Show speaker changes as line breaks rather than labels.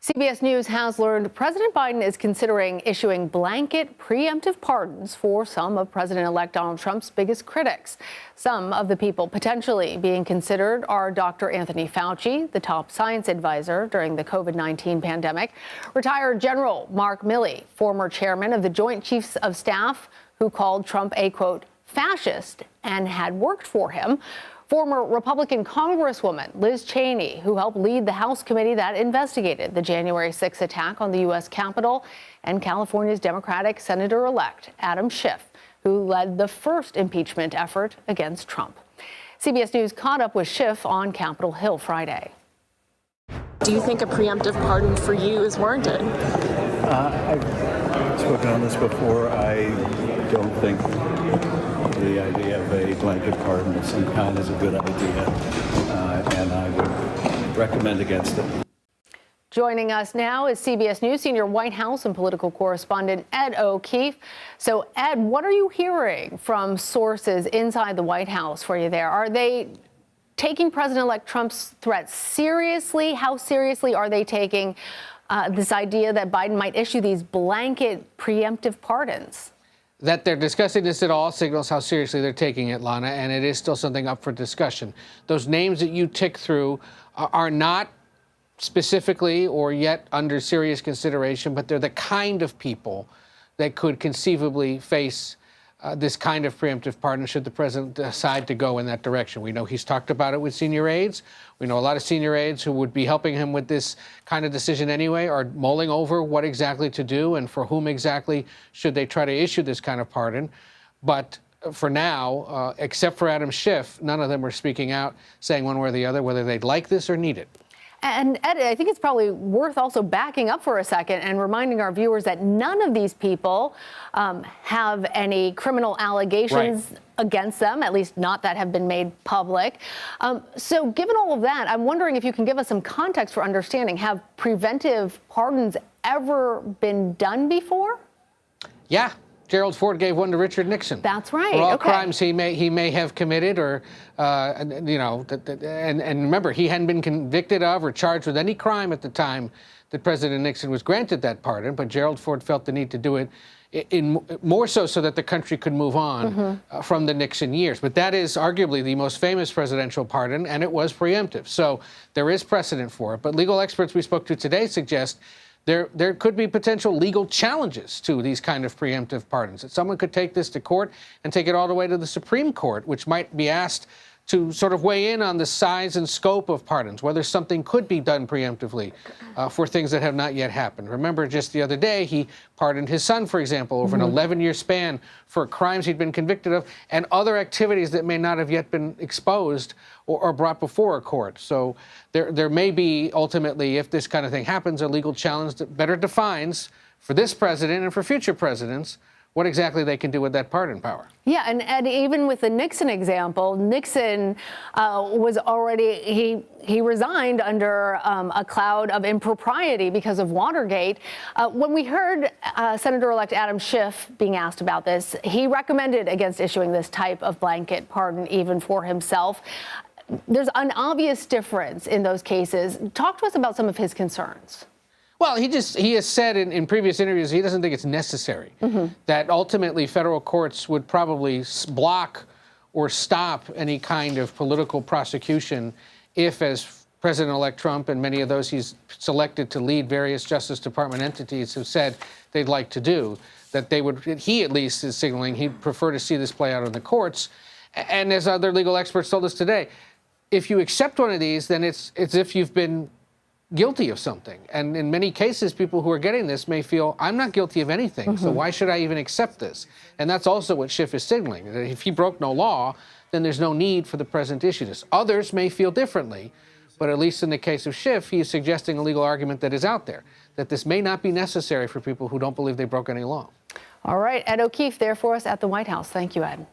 CBS News has learned President Biden is considering issuing blanket preemptive pardons for some of President-elect Donald Trump's biggest critics. Some of the people potentially being considered are Dr. Anthony Fauci, the top science advisor during the COVID-19 pandemic, retired General Mark Milley, former chairman of the Joint Chiefs of Staff, who called Trump a, quote, fascist and had worked for him, former Republican Congresswoman Liz Cheney, who helped lead the House committee that investigated the January 6th attack on the U.S. Capitol, and California's Democratic Senator-elect Adam Schiff, who led the first impeachment effort against Trump. CBS News caught up with Schiff on Capitol Hill Friday.
Do you think a preemptive pardon for you is warranted?
I've spoken on this before. I don't think the idea of a blanket pardon of some kind is a good idea, and I would recommend against it.
Joining us now is CBS News senior White House and political correspondent Ed O'Keefe. So, Ed, what are you hearing from sources inside the White House for you there? Are they taking President-elect Trump's threats seriously? How seriously are they taking this idea that Biden might issue these blanket preemptive pardons?
That they're discussing this at all signals how seriously they're taking it, Lana, and it is still something up for discussion. Those names that you tick through are not specifically or yet under serious consideration, but they're the kind of people that could conceivably face this kind of preemptive pardon should the president decide to go in that direction. We know he's talked about it with senior aides. We know a lot of senior aides who would be helping him with this kind of decision anyway are mulling over what exactly to do and for whom exactly should they try to issue this kind of pardon. But for now, except for Adam Schiff, none of them are speaking out, saying one way or the other whether they'd like this or need it.
And Ed, I think it's probably worth also backing up for a second and reminding our viewers that none of these people have any criminal allegations against them, at least not that have been made public. So given all of that, I'm wondering if you can give us some context for understanding, have preventive pardons ever been done before? Yeah.
Gerald Ford gave one to Richard Nixon.
That's right.
For all crimes he may have committed, or and remember, he hadn't been convicted of or charged with any crime at the time that President Nixon was granted that pardon. But Gerald Ford felt the need to do it more so that the country could move on from the Nixon years. But that is arguably the most famous presidential pardon, and it was preemptive. So there is precedent for it. But legal experts we spoke to today suggest there could be potential legal challenges to these kind of preemptive pardons. That someone could take this to court and take it all the way to the Supreme Court, which might be asked to sort of weigh in on the size and scope of pardons, whether something could be done preemptively for things that have not yet happened. Remember, just the other day, he pardoned his son, for example, over an 11-year span for crimes he'd been convicted of and other activities that may not have yet been exposed or brought before a court. So there may be, ultimately, if this kind of thing happens, a legal challenge that better defines for this president and for future presidents what exactly they can do with that pardon power.
Yeah, and even with the Nixon example, Nixon was already, he resigned under a cloud of impropriety because of Watergate. When we heard Senator-elect Adam Schiff being asked about this, he recommended against issuing this type of blanket pardon even for himself. There's an obvious difference in those cases. Talk to us about some of his concerns.
Well, he has said in previous interviews he doesn't think it's necessary, that ultimately federal courts would probably block or stop any kind of political prosecution if, as President-elect Trump and many of those he's selected to lead various Justice Department entities have said they'd like to do, that they would, he at least is signaling he'd prefer to see this play out in the courts. And as other legal experts told us today, if you accept one of these, then it's as if you've been guilty of something. And in many cases, people who are getting this may feel, I'm not guilty of anything, so why should I even accept this? And that's also what Schiff is signaling, that if he broke no law, then there's no need for the president to issue this. Others may feel differently, but at least in the case of Schiff, he is suggesting a legal argument that is out there, that this may not be necessary for people who don't believe they broke any law.
All right, Ed O'Keefe there for us at the White House. Thank you, Ed.